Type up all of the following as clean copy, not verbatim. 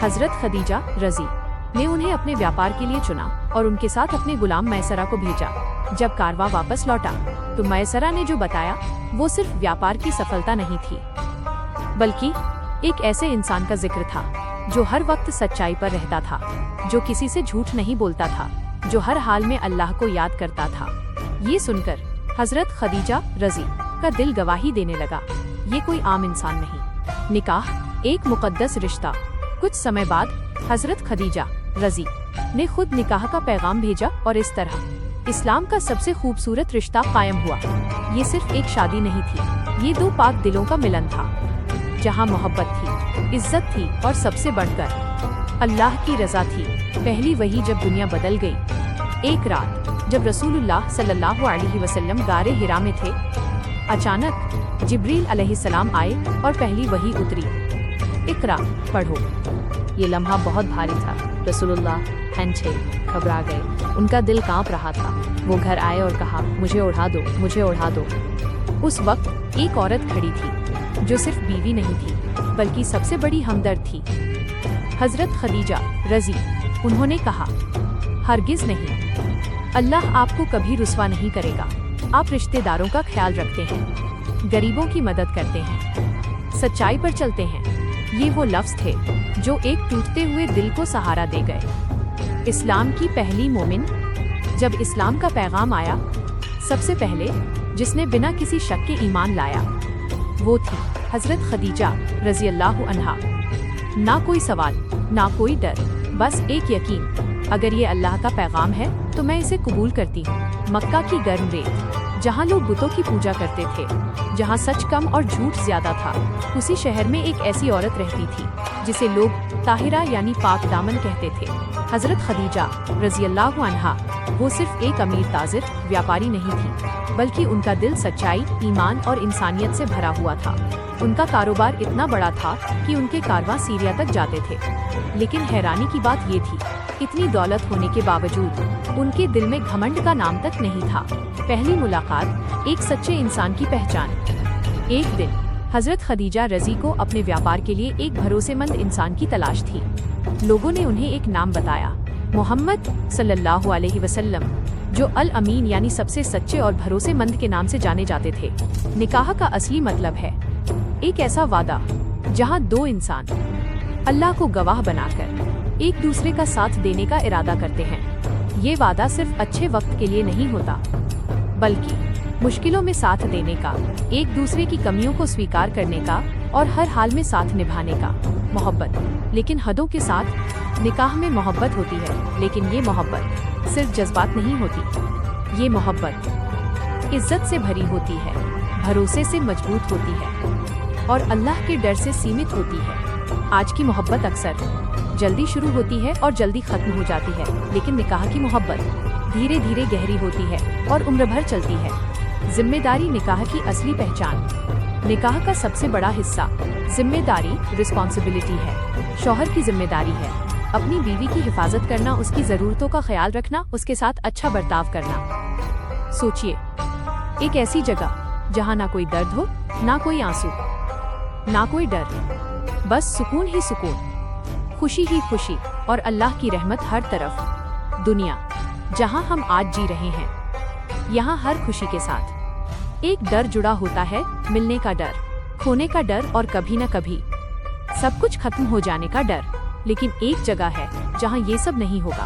हजरत खदीजा रजी ने उन्हें अपने व्यापार के लिए चुना और उनके साथ अपने गुलाम मैसरा को भेजा। जब कारवां वापस लौटा तो मैसरा ने जो बताया वो सिर्फ व्यापार की सफलता नहीं थी, बल्कि एक ऐसे इंसान का जिक्र था जो हर वक्त सच्चाई पर रहता था, जो किसी से झूठ नहीं बोलता था, जो हर हाल में अल्लाह को याद करता था। ये सुनकर हजरत खदीजा रजी का दिल गवाही देने लगा, ये कोई आम इंसान नहीं, निकाह एक मुकद्दस रिश्ता। कुछ समय बाद हजरत खदीजा रजी ने खुद निकाह का पैगाम भेजा और इस तरह इस्लाम का सबसे खूबसूरत रिश्ता कायम हुआ। ये सिर्फ एक शादी नहीं थी, ये दो पाक दिलों का मिलन था, जहाँ मोहब्बत थी, इज्जत थी और सबसे बढ़कर अल्लाह की रजा थी। पहली वही जब दुनिया बदल गई। एक रात जब रसूलुल्लाह सल्लल्लाहु अलैहि वसल्लम गारे हिरा में थे, अचानक जिब्रील अलैहिस्सलाम आए और पहली वही उतरी, इकरा पढ़ो। ये लम्हा बहुत भारी था। रसूलुल्लाह थे, घबरा गए, उनका दिल कांप रहा था। वो घर आए और कहा, मुझे उड़ा दो, मुझे उड़ा दो। उस वक्त एक औरत खड़ी थी जो सिर्फ बीवी नहीं थी बल्कि सबसे बड़ी हमदर्द थी, हजरत खदीजा रजी। उन्होंने कहा, हरगिज नहीं, अल्लाह आपको कभी रुस्वा नहीं करेगा। आप रिश्तेदारों का ख्याल रखते हैं, गरीबों की मदद करते हैं, सच्चाई पर चलते हैं। ये वो लफ्ज थे जो एक टूटते हुए दिल को सहारा दे गए। इस्लाम की पहली मोमिन। जब इस्लाम का पैगाम आया, सबसे पहले जिसने बिना किसी शक के ईमान लाया वो थी हजरत खदीजा रजी अल्लाह अन्हा। ना कोई सवाल, ना कोई डर, बस एक यकीन, अगर ये अल्लाह का पैगाम है तो मैं इसे कबूल करती हूँ। मक्का की गर्म रेत, जहाँ लोग बुतों की पूजा करते थे, जहाँ सच कम और झूठ ज्यादा था, उसी शहर में एक ऐसी औरत रहती थी जिसे लोग ताहिरा यानी पाक दामन कहते थे। हजरत खदीजा रजी अल्लाह अन्हा वो सिर्फ एक अमीर ताजिर व्यापारी नहीं थी, बल्कि उनका दिल सच्चाई, ईमान और इंसानियत से भरा हुआ था। उनका कारोबार इतना बड़ा था कि उनके कारवां सीरिया तक जाते थे। लेकिन हैरानी की बात ये थी, इतनी दौलत होने के बावजूद उनके दिल में घमंड का नाम तक नहीं था। पहली मुलाकात एक सच्चे इंसान की पहचान। एक दिन हजरत खदीजा रजी को अपने व्यापार के लिए एक भरोसेमंद इंसान की तलाश थी। लोगों ने उन्हें एक नाम बताया, मोहम्मद सल्लल्लाहु अलैहि वसल्लम, जो अल अमीन यानी सबसे सच्चे और भरोसेमंद के नाम से जाने जाते थे। निकाह का असली मतलब है एक ऐसा वादा जहां दो इंसान अल्लाह को गवाह बनाकर एक दूसरे का साथ देने का इरादा करते हैं। ये वादा सिर्फ अच्छे वक्त के लिए नहीं होता, बल्कि मुश्किलों में साथ देने का, एक दूसरे की कमियों को स्वीकार करने का और हर हाल में साथ निभाने का। मोहब्बत, लेकिन हदों के साथ। निकाह में मोहब्बत होती है, लेकिन ये मोहब्बत सिर्फ जज्बात नहीं होती। ये मोहब्बत इज्जत से भरी होती है, भरोसे से मजबूत होती है और अल्लाह के डर से सीमित होती है। आज की मोहब्बत अक्सर जल्दी शुरू होती है और जल्दी खत्म हो जाती है, लेकिन निकाह की मोहब्बत धीरे धीरे गहरी होती है और उम्र भर चलती है। जिम्मेदारी निकाह की असली पहचान। निकाह का सबसे बड़ा हिस्सा जिम्मेदारी, रिस्पॉन्सिबिलिटी है। शौहर की जिम्मेदारी है अपनी बीवी की हिफाजत करना, उसकी जरूरतों का ख्याल रखना, उसके साथ अच्छा बर्ताव करना। सोचिए, एक ऐसी जगह जहाँ ना कोई दर्द हो, ना कोई आंसू, ना कोई डर, बस सुकून ही सुकून, खुशी ही खुशी और अल्लाह की रहमत हर तरफ। दुनिया जहाँ हम आज जी रहे हैं, यहाँ हर खुशी के साथ एक डर जुड़ा होता है, मिलने का डर, खोने का डर और कभी न कभी सब कुछ खत्म हो जाने का डर। लेकिन एक जगह है जहाँ ये सब नहीं होगा,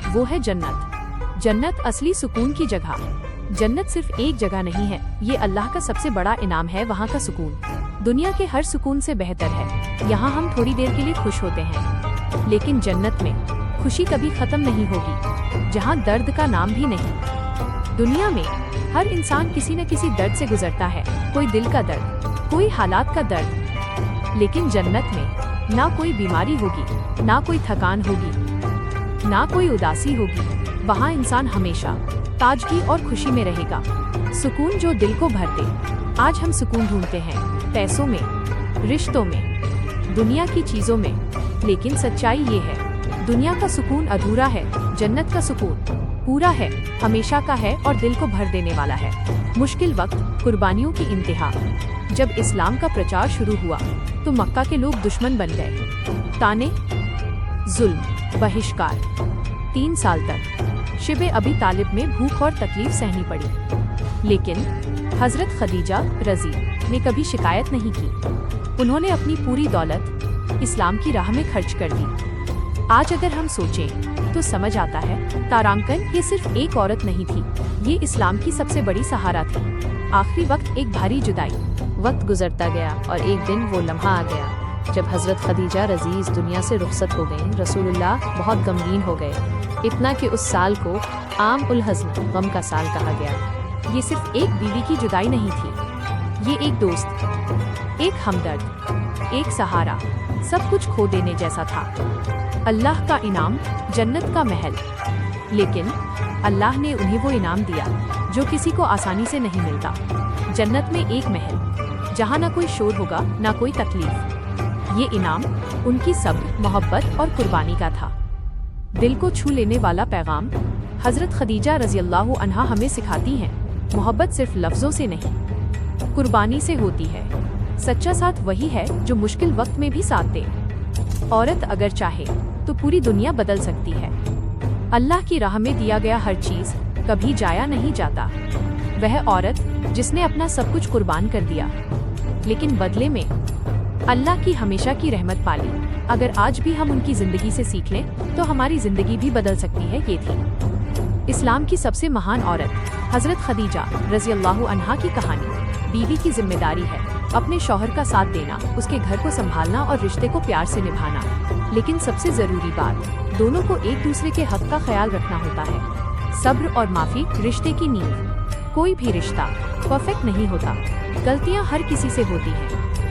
वो है जन्नत। जन्नत असली सुकून की जगह। जन्नत सिर्फ एक जगह नहीं है, ये अल्लाह का सबसे बड़ा इनाम है। वहाँ का सुकून दुनिया के हर सुकून से बेहतर है। यहाँ हम थोड़ी देर के लिए खुश होते हैं, लेकिन जन्नत में खुशी कभी खत्म नहीं होगी, जहाँ दर्द का नाम भी नहीं। दुनिया में हर इंसान किसी न किसी दर्द से गुजरता है, कोई दिल का दर्द, कोई हालात का दर्द। लेकिन जन्नत में ना कोई बीमारी होगी, ना कोई थकान होगी, ना कोई उदासी होगी। वहाँ इंसान हमेशा ताजगी और खुशी में रहेगा। सुकून जो दिल को भर दे। आज हम सुकून ढूंढते हैं पैसों में, रिश्तों में, दुनिया की चीजों में, लेकिन सच्चाई ये है, दुनिया का सुकून अधूरा है, जन्नत का सुकून पूरा है, हमेशा का है और दिल को भर देने वाला है। मुश्किल वक्त, कुर्बानियों की इंतहा। जब इस्लाम का प्रचार शुरू हुआ तो मक्का के लोग दुश्मन बन गए। ताने, जुल्म, बहिष्कार। 3 साल तक शिबे अबी तालिब में भूख और तकलीफ सहनी पड़ी, लेकिन हजरत खदीजा रजी ने कभी शिकायत नहीं की। उन्होंने अपनी पूरी दौलत इस्लाम की राह में खर्च कर दी। आज अगर हम सोचें तो समझ आता है, तारांकन ये सिर्फ एक औरत नहीं थी, ये इस्लाम की सबसे बड़ी सहारा थी। आखिरी वक्त एक भारी जुदाई। वक्त गुजरता गया और एक दिन वो लम्हा आ गया जब हजरत खदीजा रजी इस दुनिया से रुखसत हो गए। रसूलुल्लाह बहुत गमगीन हो गए, इतना कि उस साल को आम उल हज़्न, गम का साल कहा गया। ये सिर्फ एक बीवी की जुदाई नहीं थी, ये एक दोस्त, एक हमदर्द, एक सहारा, सब कुछ खो देने जैसा था। अल्लाह का इनाम, जन्नत का महल, लेकिन अल्लाह ने उन्हें वो इनाम दिया जो किसी को आसानी से नहीं मिलता। जन्नत में एक महल जहाँ ना कोई शोर होगा, ना कोई तकलीफ। ये इनाम उनकी सब्र, मोहब्बत और कुर्बानी का था। दिल को छू लेने वाला पैगाम हजरत खदीजा रजी अल्लाह अन्हा हमें सिखाती हैं। मोहब्बत सिर्फ लफ्जों से नहीं, कुर्बानी से होती है। सच्चा साथ वही है जो मुश्किल वक्त में भी साथ दे। औरत अगर चाहे तो पूरी दुनिया बदल सकती है। अल्लाह की राह में दिया गया हर चीज कभी जाया नहीं जाता। वह औरत जिसने अपना सब कुछ कुर्बान कर दिया, लेकिन बदले में अल्लाह की हमेशा की रहमत पाली। अगर आज भी हम उनकी जिंदगी से सीख लें तो हमारी जिंदगी भी बदल सकती है। ये थी इस्लाम की सबसे महान औरत हजरत खदीजा रजी अल्लाह अन्हा की कहानी। बीवी की जिम्मेदारी है अपने शौहर का साथ देना, उसके घर को संभालना और रिश्ते को प्यार से निभाना। लेकिन सबसे जरूरी बात, दोनों को एक दूसरे के हक का ख्याल रखना होता है। सब्र और माफी रिश्ते की नींव। कोई भी रिश्ता परफेक्ट नहीं होता, गलतियां हर किसी से होती हैं,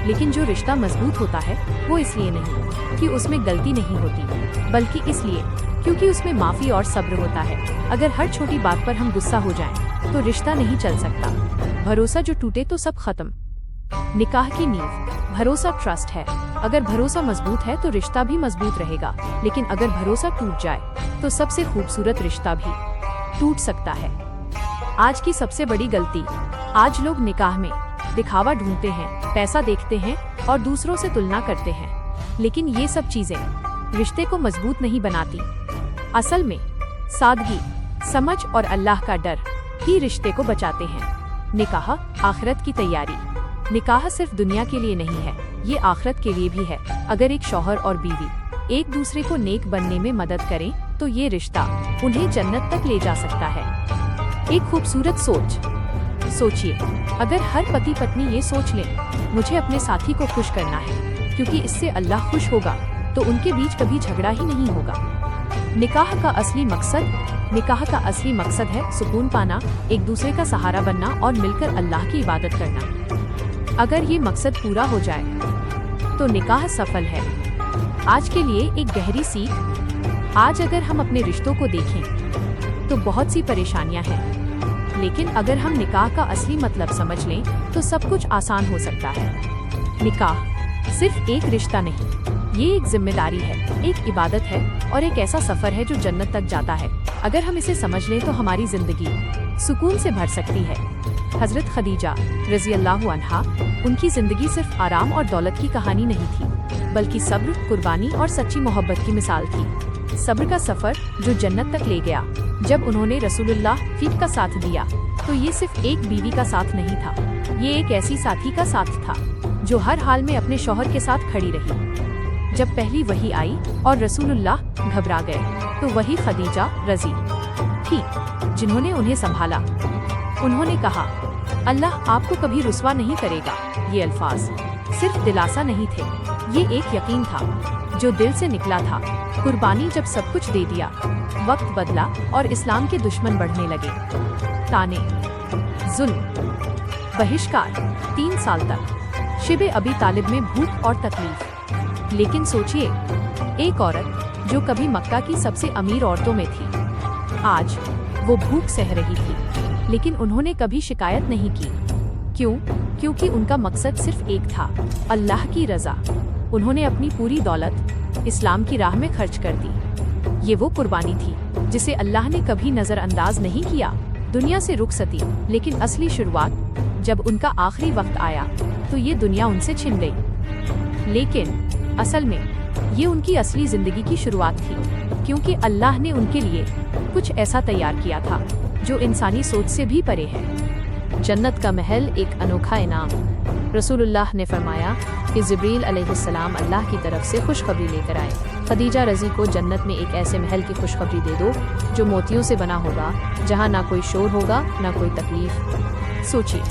लेकिन जो रिश्ता मजबूत होता है वो इसलिए नहीं कि उसमें गलती नहीं होती, बल्कि इसलिए क्योंकि उसमें माफी और सब्र होता है। अगर हर छोटी बात पर हम गुस्सा हो जाएं, तो रिश्ता नहीं चल सकता। भरोसा जो टूटे तो सब खत्म। निकाह की नींव, भरोसा ट्रस्ट है। अगर भरोसा मजबूत है तो रिश्ता भी मजबूत रहेगा, लेकिन अगर भरोसा टूट जाए तो सबसे खूबसूरत रिश्ता भी टूट सकता है। आज की सबसे बड़ी गलती, आज लोग निकाह में दिखावा ढूंढते हैं, पैसा देखते हैं और दूसरों से तुलना करते हैं, लेकिन ये सब चीजें रिश्ते को मजबूत नहीं बनाती। असल में सादगी, समझ और अल्लाह का डर ही रिश्ते को बचाते हैं। निकाह आखिरत की तैयारी। निकाह सिर्फ दुनिया के लिए नहीं है, ये आखिरत के लिए भी है। अगर एक शौहर और बीवी एक दूसरे को नेक बनने में मदद करें तो ये रिश्ता उन्हें जन्नत तक ले जा सकता है। एक खूबसूरत सोच। सोचिए, अगर हर पति पत्नी ये सोच लें, मुझे अपने साथी को खुश करना है क्योंकि इससे अल्लाह खुश होगा, तो उनके बीच कभी झगड़ा ही नहीं होगा। निकाह का असली मकसद है सुकून पाना, एक दूसरे का सहारा बनना और मिलकर अल्लाह की इबादत करना। अगर ये मकसद पूरा हो जाए तो निकाह सफल है। आज के लिए एक गहरी सीख। आज अगर हम अपने रिश्तों को देखें तो बहुत सी परेशानियां हैं, लेकिन अगर हम निकाह का असली मतलब समझ लें तो सब कुछ आसान हो सकता है। निकाह सिर्फ एक रिश्ता नहीं, ये एक जिम्मेदारी है, एक इबादत है और एक ऐसा सफर है जो जन्नत तक जाता है। अगर हम इसे समझ लें तो हमारी जिंदगी सुकून से भर सकती है। हजरत खदीजा रजी अल्लाह अन्हा, उनकी जिंदगी सिर्फ आराम और दौलत की कहानी नहीं थी, बल्कि सब्र, कुर्बानी और सच्ची मोहब्बत की मिसाल थी। सब्र का सफर जो जन्नत तक ले गया। जब उन्होंने रसूलुल्लाह फीक का साथ दिया तो ये सिर्फ एक बीवी का साथ नहीं था, ये एक ऐसी साथी का साथ था जो हर हाल में अपने शौहर के साथ खड़ी रही। जब पहली वही आई और रसूलुल्लाह घबरा गए तो वही खदीजा रजी थी जिन्होंने उन्हें संभाला। उन्होंने कहा, अल्लाह आपको कभी रुस्वा नहीं करेगा। ये अल्फाज सिर्फ दिलासा नहीं थे, ये एक यकीन था जो दिल से निकला था। कुर्बानी जब सब कुछ दे दिया, वक्त बदला और इस्लाम के दुश्मन बढ़ने लगे। ताने, जुल्म, बहिष्कार। 3 साल तक शिबे अबी तालिब में भूख और तकलीफ। लेकिन सोचिए, एक औरत जो कभी मक्का की सबसे अमीर औरतों में थी, आज वो भूख सह रही थी, लेकिन उन्होंने कभी शिकायत नहीं की। क्यों? क्योंकि उनका मकसद सिर्फ एक था, अल्लाह की रजा। उन्होंने अपनी पूरी दौलत इस्लाम की राह में खर्च कर दी। ये वो कुर्बानी थी जिसे अल्लाह ने कभी नजरअंदाज नहीं किया। दुनिया से रुखसती, लेकिन असली शुरुआत जब उनका आखिरी वक्त आया तो ये दुनिया उनसे छिन गई। लेकिन असल में ये उनकी असली जिंदगी की शुरुआत थी, क्योंकि अल्लाह ने उनके लिए कुछ ऐसा तैयार किया था जो इंसानी सोच से भी परे है। जन्नत का महल एक अनोखा इनाम। रसूलुल्लाह ने फरमाया कि जिब्रील अलैहिस्सलाम अल्लाह की तरफ से खुशखबरी लेकर आए। खदीजा रज़ी को जन्नत में एक ऐसे महल की खुशखबरी दे दो जो मोतियों से बना होगा, जहाँ ना कोई शोर होगा, ना कोई तकलीफ। सोचिए,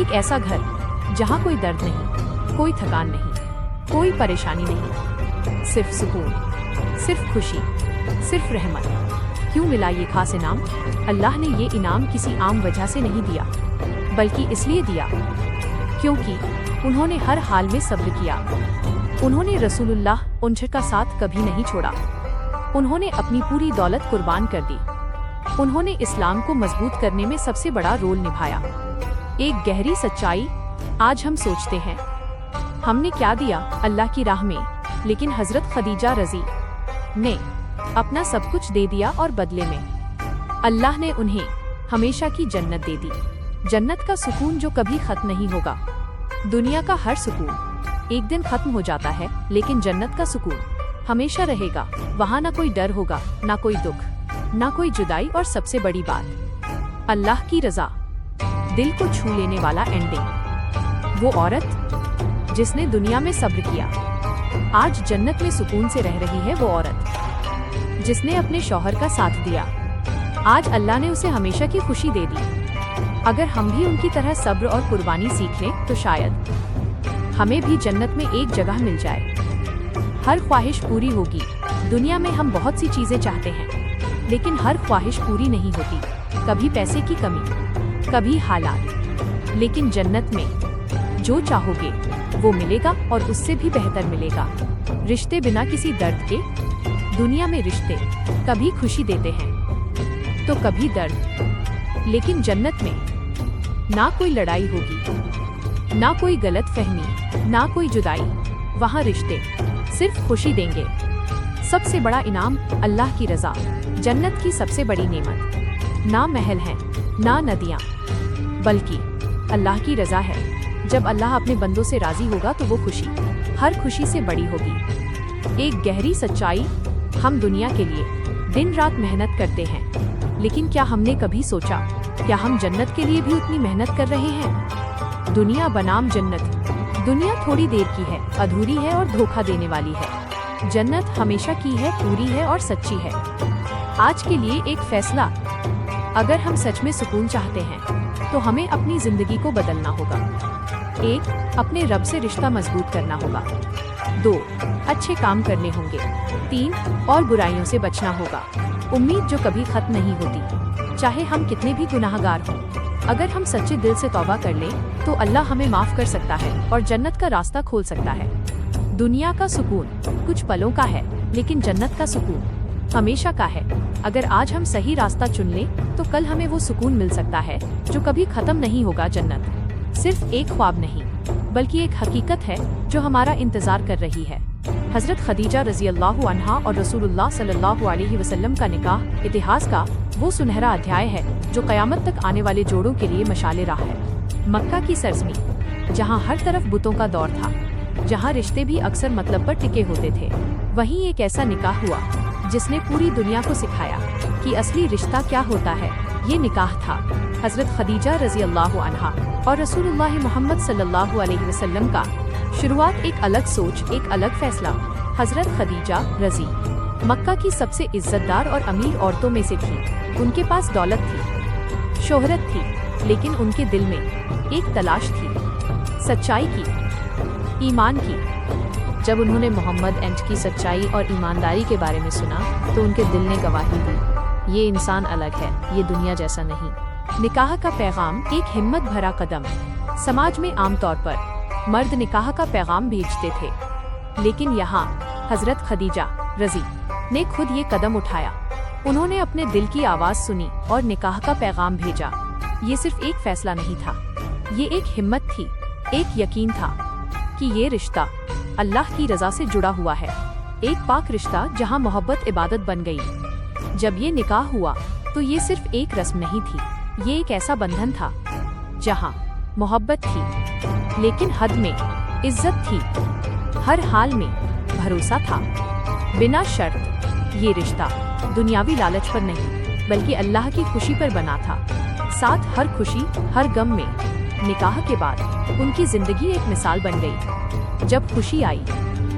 एक ऐसा घर जहाँ कोई दर्द नहीं, कोई थकान नहीं, कोई परेशानी नहीं, सिर्फ सुकून, सिर्फ खुशी, सिर्फ रहमत। क्यों मिला ये खास इनाम? अल्लाह ने ये इनाम किसी आम वजह से नहीं दिया, बल्कि इसलिए दिया क्योंकि उन्होंने हर हाल में सब्र किया। उन्होंने रसूलुल्लाह का साथ कभी नहीं छोड़ा। उन्होंने अपनी पूरी दौलत कुर्बान कर दी। उन्होंने इस्लाम को मजबूत करने में सबसे बड़ा रोल निभाया। एक गहरी सच्चाई आज हम सोचते हैं, हमने क्या दिया अल्लाह की राह में, लेकिन हजरत खदीजा रज़ी ने अपना सब कुछ दे दिया और बदले में अल्लाह ने उन्हें हमेशा की जन्नत दे दी। जन्नत का सुकून जो कभी खत्म नहीं होगा। दुनिया का हर सुकून एक दिन खत्म हो जाता है, लेकिन जन्नत का सुकून हमेशा रहेगा। वहाँ ना कोई डर होगा, ना कोई दुख, ना कोई जुदाई, और सबसे बड़ी बात, अल्लाह की रजा, दिल को छू लेने वाला एंडिंग। वो औरत जिसने दुनिया में सब्र किया, आज जन्नत में सुकून से रह रही है। वो औरत जिसने अपने शौहर का साथ दिया, आज अल्लाह ने उसे हमेशा की खुशी दे दी। अगर हम भी उनकी तरह सब्र और कुर्बानी सीख लें तो शायद हमें भी जन्नत में एक जगह मिल जाए। हर ख्वाहिश पूरी होगी। दुनिया में हम बहुत सी चीजें चाहते हैं, लेकिन हर ख्वाहिश पूरी नहीं होती। कभी पैसे की कमी, कभी हालात, लेकिन जन्नत में जो चाहोगे वो मिलेगा, और उससे भी बेहतर मिलेगा। रिश्ते बिना किसी दर्द के। दुनिया में रिश्ते कभी खुशी देते हैं तो कभी दर्द, लेकिन जन्नत में ना कोई लड़ाई होगी, ना कोई गलत फहमी, ना कोई जुदाई। वहाँ रिश्ते सिर्फ खुशी देंगे। सबसे बड़ा इनाम अल्लाह की रजा, जन्नत की सबसे बड़ी नेमत ना महल है, ना नदियाँ, बल्कि अल्लाह की रजा है। जब अल्लाह अपने बंदों से राजी होगा तो वो खुशी हर खुशी से बड़ी होगी। एक गहरी सच्चाई, हम दुनिया के लिए दिन रात मेहनत करते हैं, लेकिन क्या हमने कभी सोचा क्या हम जन्नत के लिए भी उतनी मेहनत कर रहे हैं? दुनिया बनाम जन्नत। दुनिया थोड़ी देर की है, अधूरी है और धोखा देने वाली है। जन्नत हमेशा की है, पूरी है और सच्ची है। आज के लिए एक फैसला, अगर हम सच में सुकून चाहते हैं तो हमें अपनी जिंदगी को बदलना होगा। 1. अपने रब से रिश्ता मजबूत करना होगा। 2. अच्छे काम करने होंगे। 3. और बुराइयों से बचना होगा। उम्मीद जो कभी खत्म नहीं होती, चाहे हम कितने भी गुनाहगार हों। अगर हम सच्चे दिल से तौबा कर लें तो अल्लाह हमें माफ कर सकता है और जन्नत का रास्ता खोल सकता है। दुनिया का सुकून कुछ पलों का है, लेकिन जन्नत का सुकून हमेशा का है। अगर आज हम सही रास्ता चुन लें तो कल हमें वो सुकून मिल सकता है जो कभी खत्म नहीं होगा। जन्नत सिर्फ एक ख्वाब नहीं, बल्कि एक हकीकत है जो हमारा इंतजार कर रही है। हजरत खदीजा रज़ी अल्लाह अन्हा और रसूलुल्लाह सल्लल्लाहु अलैहि वसल्लम का निकाह इतिहास का वो सुनहरा अध्याय है जो कयामत तक आने वाले जोड़ों के लिए मशाले राह है। मक्का की सरजमी, जहाँ हर तरफ बुतों का दौर था, जहाँ रिश्ते भी अक्सर मतलब पर टिके होते थे, वहीं एक ऐसा निकाह हुआ जिसने पूरी दुनिया को सिखाया कि असली रिश्ता क्या होता है। ये निकाह था हजरत खदीजा रज़ी अल्लाह अन्हा और रसूलुल्लाह मोहम्मद सल्लल्लाहु अलैहि वसल्लम का। शुरुआत एक अलग सोच, एक अलग फैसला। हजरत खदीजा रज़ी मक्का की सबसे इज्जतदार और अमीर औरतों में से थी। उनके पास दौलत थी, शोहरत थी, लेकिन उनके दिल में एक तलाश थी, सच्चाई की, ईमान की। जब उन्होंने मोहम्मद की सच्चाई और ईमानदारी के बारे में सुना तो उनके दिल ने गवाही दी, ये इंसान अलग है, ये दुनिया जैसा नहीं। निकाह का पैगाम एक हिम्मत भरा कदम। समाज में आमतौर पर मर्द निकाह का पैगाम भेजते थे, लेकिन यहाँ हजरत खदीजा रज़ी ने खुद ये कदम उठाया। उन्होंने अपने दिल की आवाज़ सुनी और निकाह का पैगाम भेजा। ये सिर्फ एक फैसला नहीं था, ये एक हिम्मत थी, एक यकीन था कि ये रिश्ता अल्लाह की रज़ा से जुड़ा हुआ है। एक पाक रिश्ता जहाँ मोहब्बत इबादत बन गई। जब ये निकाह हुआ तो ये सिर्फ एक रस्म नहीं थी, ये एक ऐसा बंधन था जहाँ मोहब्बत थी, लेकिन हद में इज्जत थी, हर हाल में भरोसा था। बिना शर्त ये रिश्ता दुनियावी लालच पर नहीं बल्कि अल्लाह की खुशी पर बना था। साथ हर खुशी हर गम में निकाह के बाद उनकी जिंदगी एक मिसाल बन गई। जब खुशी आई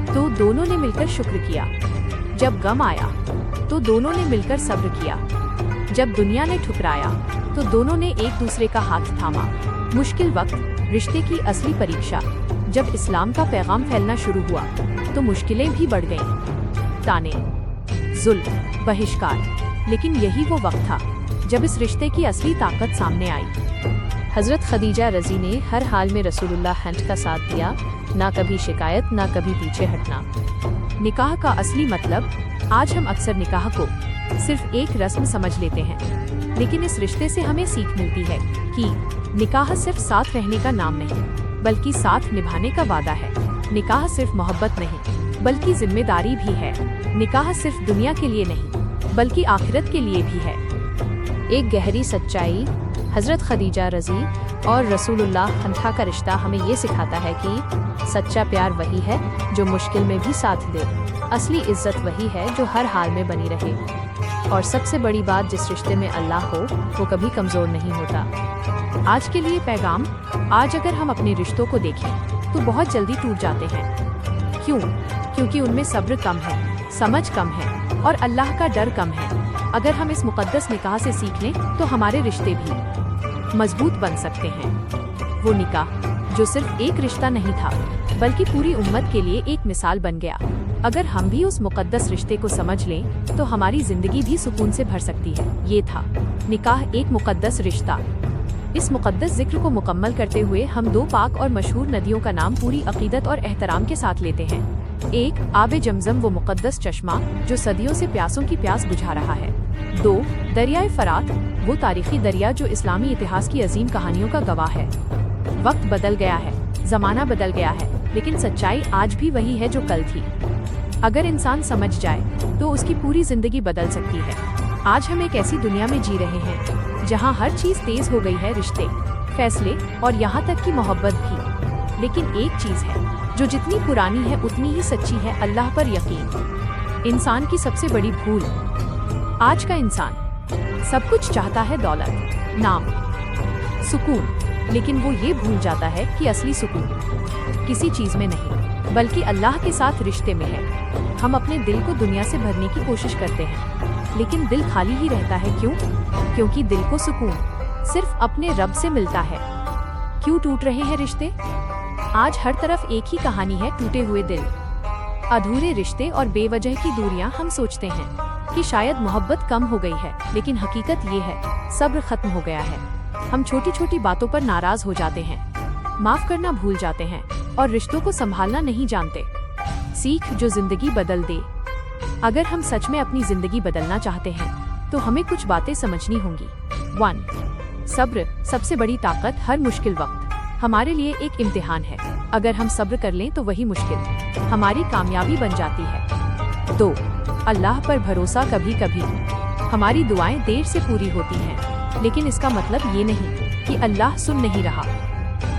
तो दोनों ने मिलकर शुक्र किया, जब गम आया तो दोनों ने मिलकर सब्र किया, जब दुनिया ने ठुकराया तो दोनों ने एक दूसरे का हाथ थामा। मुश्किल वक्त रिश्ते की असली परीक्षा। जब इस्लाम का पैगाम फैलना शुरू हुआ तो मुश्किलें भी बढ़ गईं। ताने, जुल्म, बहिष्कार, लेकिन यही वो वक्त था जब इस रिश्ते की असली ताकत सामने आई। हजरत खदीजा रजी ने हर हाल में रसूलुल्लाह हंट का साथ दिया, ना कभी शिकायत ना कभी पीछे हटना। निकाह का असली मतलब, आज हम अक्सर निकाह को सिर्फ एक रस्म समझ लेते हैं, लेकिन इस रिश्ते से हमें सीख मिलती है कि निकाह सिर्फ साथ रहने का नाम नहीं बल्कि साथ निभाने का वादा है। निकाह सिर्फ मोहब्बत नहीं बल्कि जिम्मेदारी भी है। निकाह सिर्फ दुनिया के लिए नहीं बल्कि आखिरत के लिए भी है। एक गहरी सच्चाई, हजरत खदीजा रजी और रसूलुल्लाह हंठा का रिश्ता हमें ये सिखाता है कि सच्चा प्यार वही है जो मुश्किल में भी साथ दे। असली इज्जत वही है जो हर हाल में बनी रहे। और सबसे बड़ी बात, जिस रिश्ते में अल्लाह हो वो कभी कमजोर नहीं होता। आज के लिए पैगाम, आज अगर हम अपने रिश्तों को देखें तो बहुत जल्दी टूट जाते हैं। क्यों? क्योंकि उनमें सब्र कम है, समझ कम है और अल्लाह का डर कम है। अगर हम इस मुकद्दस निकाह से सीख लें तो हमारे रिश्ते भी मजबूत बन सकते हैं। वो निकाह जो सिर्फ एक रिश्ता नहीं था बल्कि पूरी उम्मत के लिए एक मिसाल बन गया। अगर हम भी उस मुकद्दस रिश्ते को समझ लें तो हमारी जिंदगी भी सुकून से भर सकती है। ये था निकाह, एक मुकद्दस रिश्ता। इस मुकद्दस जिक्र को मुकम्मल करते हुए हम दो पाक और मशहूर नदियों का नाम पूरी अकीदत और एहतराम के साथ लेते हैं। एक, आबे जमजम, वो मुकद्दस चश्मा जो सदियों से प्यासों की प्यास बुझा रहा है। दो, दरियाए फरात, वो तारीखी दरिया जो इस्लामी इतिहास की अजीम कहानियों का गवाह है। वक्त बदल गया है, जमाना बदल गया है, लेकिन सच्चाई आज भी वही है जो कल थी। अगर इंसान समझ जाए तो उसकी पूरी जिंदगी बदल सकती है। आज हम एक ऐसी दुनिया में जी रहे हैं जहां हर चीज तेज हो गई है, रिश्ते, फैसले और यहाँ तक की मोहब्बत भी। लेकिन एक चीज है जो जितनी पुरानी है उतनी ही सच्ची है, अल्लाह पर यकीन। इंसान की सबसे बड़ी भूल, आज का इंसान सब कुछ चाहता है, दौलत, नाम, सुकून, लेकिन वो ये भूल जाता है कि असली सुकून किसी चीज में नहीं बल्कि अल्लाह के साथ रिश्ते में है। हम अपने दिल को दुनिया से भरने की कोशिश करते हैं लेकिन दिल खाली ही रहता है। क्यों? क्योंकि दिल को सुकून सिर्फ अपने रब से मिलता है। क्यों टूट रहे हैं रिश्ते? आज हर तरफ एक ही कहानी है, टूटे हुए दिल, अधूरे रिश्ते और बेवजह की दूरियां। हम सोचते हैं कि शायद मोहब्बत कम हो गई है, लेकिन हकीकत ये है सब्र खत्म हो गया है। हम छोटी छोटी बातों पर नाराज हो जाते हैं, माफ करना भूल जाते हैं और रिश्तों को संभालना नहीं जानते। सीख जो जिंदगी बदल दे। अगर हम सच में अपनी जिंदगी बदलना चाहते हैं तो हमें कुछ बातें समझनी होंगी। 1. सब्र, सबसे बड़ी ताकत। हर मुश्किल वक्त हमारे लिए एक इम्तिहान है। अगर हम सब्र कर लें तो वही मुश्किल हमारी कामयाबी बन जाती है। 2. अल्लाह पर भरोसा। कभी कभी हमारी दुआएं देर से पूरी होती हैं, लेकिन इसका मतलब ये नहीं कि अल्लाह सुन नहीं रहा,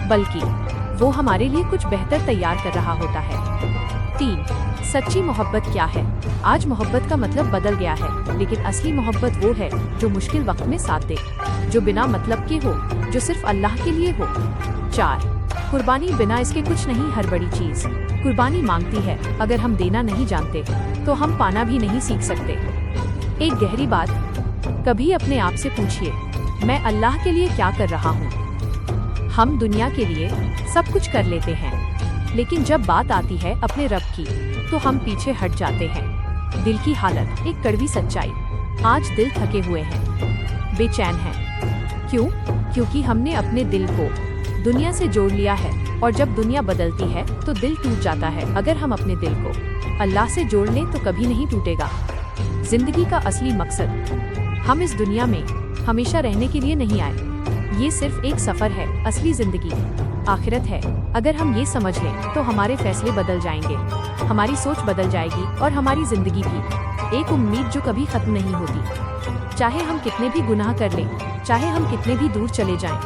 बल्कि वो हमारे लिए कुछ बेहतर तैयार कर रहा होता है। 3. सच्ची मोहब्बत क्या है? आज मोहब्बत का मतलब बदल गया है, लेकिन असली मोहब्बत वो है जो मुश्किल वक्त में साथ दे, जो बिना मतलब के हो, जो सिर्फ अल्लाह के लिए हो। 4. कुर्बानी, बिना इसके कुछ नहीं। हर बड़ी चीज कुर्बानी मांगती है। अगर हम देना नहीं जानते तो हम पाना भी नहीं सीख सकते। एक गहरी बात, कभी अपने आप से पूछिए, मैं अल्लाह के लिए क्या कर रहा हूँ? हम दुनिया के लिए सब कुछ कर लेते हैं, लेकिन जब बात आती है अपने रब की तो हम पीछे हट जाते हैं। दिल की हालत, एक कड़वी सच्चाई, आज दिल थके हुए हैं, बेचैन हैं। क्यों? क्योंकि हमने अपने दिल को दुनिया से जोड़ लिया है, और जब दुनिया बदलती है तो दिल टूट जाता है। अगर हम अपने दिल को अल्लाह से जोड़ लें तो कभी नहीं टूटेगा। जिंदगी का असली मकसद, हम इस दुनिया में हमेशा रहने के लिए नहीं आए, ये सिर्फ एक सफर है। असली जिंदगी आखिरत है। अगर हम ये समझ लें तो हमारे फैसले बदल जाएंगे, हमारी सोच बदल जाएगी और हमारी जिंदगी भी एक उम्मीद जो कभी खत्म नहीं होती। चाहे हम कितने भी गुनाह कर लें, चाहे हम कितने भी दूर चले जाएं,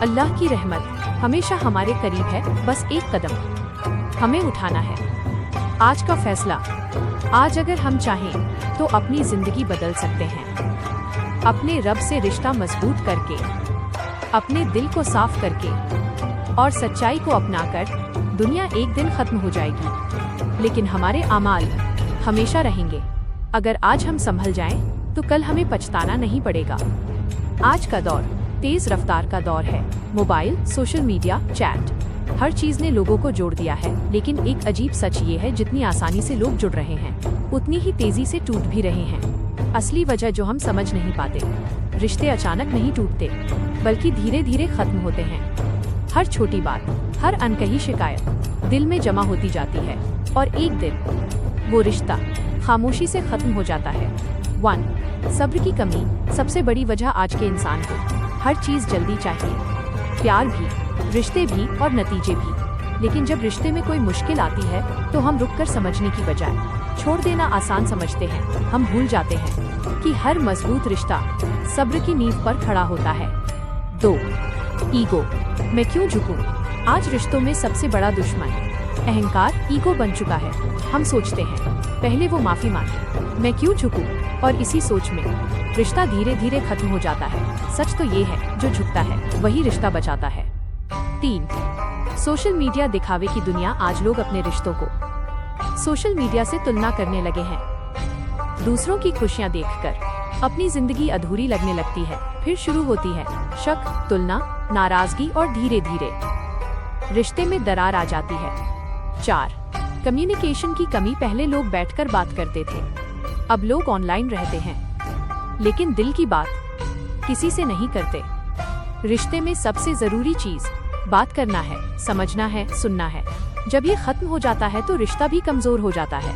अल्लाह की रहमत हमेशा हमारे करीब है। बस एक कदम हमें उठाना है। आज का फैसला। आज अगर हम चाहें तो अपनी जिंदगी बदल सकते हैं। अपने रब से रिश्ता मजबूत करके, अपने दिल को साफ करके और सच्चाई को अपनाकर दुनिया एक दिन खत्म हो जाएगी, लेकिन हमारे अमाल हमेशा रहेंगे। अगर आज हम संभल जाएं, तो कल हमें पछताना नहीं पड़ेगा। आज का दौर तेज रफ्तार का दौर है। मोबाइल, सोशल मीडिया, चैट, हर चीज ने लोगों को जोड़ दिया है। लेकिन एक अजीब सच ये है, जितनी आसानी से लोग जुड़ रहे हैं, उतनी ही तेजी से टूट भी रहे हैं। असली वजह जो हम समझ नहीं पाते, रिश्ते अचानक नहीं टूटते, बल्कि धीरे धीरे खत्म होते हैं। हर छोटी बात, हर अनकही शिकायत दिल में जमा होती जाती है और एक दिन वो रिश्ता खामोशी से खत्म हो जाता है। 1. सब्र की कमी सबसे बड़ी वजह। आज के इंसान को हर चीज जल्दी चाहिए, प्यार भी, रिश्ते भी और नतीजे भी। लेकिन जब रिश्ते में कोई मुश्किल आती है तो हम रुककर समझने की बजाय छोड़ देना आसान समझते हैं। हम भूल जाते हैं कि हर मजबूत रिश्ता सब्र की नींव पर खड़ा होता है। 2. ईगो। मैं क्यों झुकूं? आज रिश्तों में सबसे बड़ा दुश्मन अहंकार, ईगो बन चुका है। हम सोचते हैं पहले वो माफी मांगे, मैं क्यों झुकूं? और इसी सोच में रिश्ता धीरे धीरे खत्म हो जाता है। सच तो ये है, जो झुकता है वही रिश्ता बचाता है। 3. सोशल मीडिया दिखावे की दुनिया। आज लोग अपने रिश्तों को सोशल मीडिया से तुलना करने लगे हैं। दूसरों की खुशियां देखकर अपनी जिंदगी अधूरी लगने लगती है। फिर शुरू होती है शक, तुलना, नाराजगी और धीरे धीरे रिश्ते में दरार आ जाती है। 4. कम्युनिकेशन की कमी। पहले लोग बैठकर बात करते थे, अब लोग ऑनलाइन रहते हैं, लेकिन दिल की बात किसी से नहीं करते। रिश्ते में सबसे जरूरी चीज बात करना है, समझना है, सुनना है। जब ये खत्म हो जाता है तो रिश्ता भी कमजोर हो जाता है।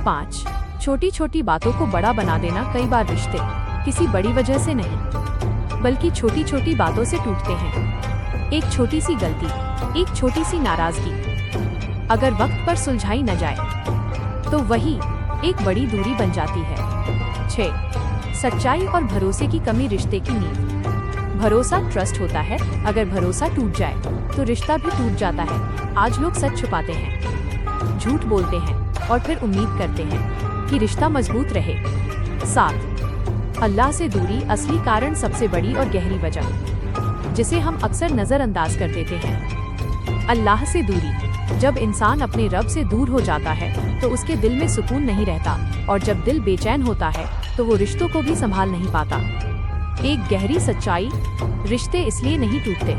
5. छोटी छोटी बातों को बड़ा बना देना। कई बार रिश्ते किसी बड़ी वजह से नहीं, बल्कि छोटी छोटी बातों से टूटते हैं। एक छोटी सी गलती, एक छोटी सी नाराजगी अगर वक्त पर सुलझाई न जाए तो वही एक बड़ी दूरी बन जाती है। 6. सच्चाई और भरोसे की कमी। रिश्ते की नींव भरोसा, ट्रस्ट होता है। अगर भरोसा टूट जाए तो रिश्ता भी टूट जाता है। आज लोग सच छुपाते हैं, झूठ बोलते हैं और फिर उम्मीद करते हैं कि रिश्ता मजबूत रहे। 7. अल्लाह से दूरी। असली कारण सबसे बड़ी और गहरी वजह, जिसे हम अक्सर नजरअंदाज कर देते हैं, अल्लाह से दूरी। जब इंसान अपने रब से दूर हो जाता है तो उसके दिल में सुकून नहीं रहता, और जब दिल बेचैन होता है तो वो रिश्तों को भी संभाल नहीं पाता। एक गहरी सच्चाई, रिश्ते इसलिए नहीं टूटते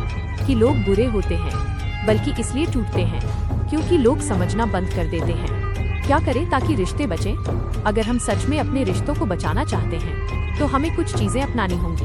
कि लोग बुरे होते हैं, बल्कि इसलिए टूटते हैं क्योंकि लोग समझना बंद कर देते हैं। क्या करें ताकि रिश्ते बचें? अगर हम सच में अपने रिश्तों को बचाना चाहते हैं तो हमें कुछ चीजें अपनानी होंगी।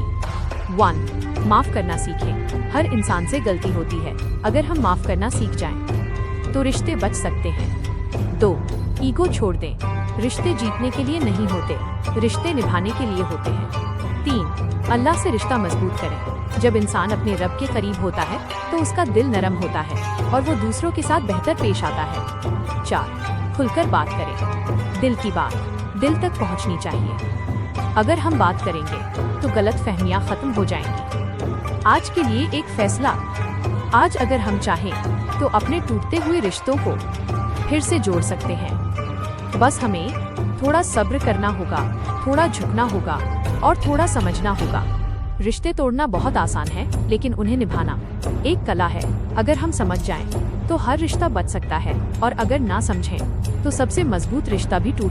1. माफ करना सीखें। हर इंसान से गलती होती है। अगर हम माफ करना सीख जाएं तो रिश्ते बच सकते हैं। 2. ईगो छोड़ दें। रिश्ते जीतने के लिए नहीं होते, रिश्ते निभाने के लिए होते हैं। 3. अल्लाह से रिश्ता मजबूत करें। जब इंसान अपने रब के करीब होता है तो उसका दिल नरम होता है और वो दूसरों के साथ बेहतर पेश आता है। 4. खुलकर बात करें। दिल की बात दिल तक पहुंचनी चाहिए। अगर हम बात करेंगे तो गलत फहमियां खत्म हो जाएंगी। आज के लिए एक फैसला। आज अगर हम चाहें तो अपने टूटते हुए रिश्तों को फिर से जोड़ सकते हैं। बस हमें थोड़ा सब्र करना होगा, थोड़ा झुकना होगा और थोड़ा समझना होगा। रिश्ते तोड़ना बहुत आसान है, लेकिन उन्हें निभाना एक कला है। अगर हम समझ जाएं तो हर रिश्ता बच सकता है, और अगर ना समझें तो सबसे मजबूत रिश्ता भी टूट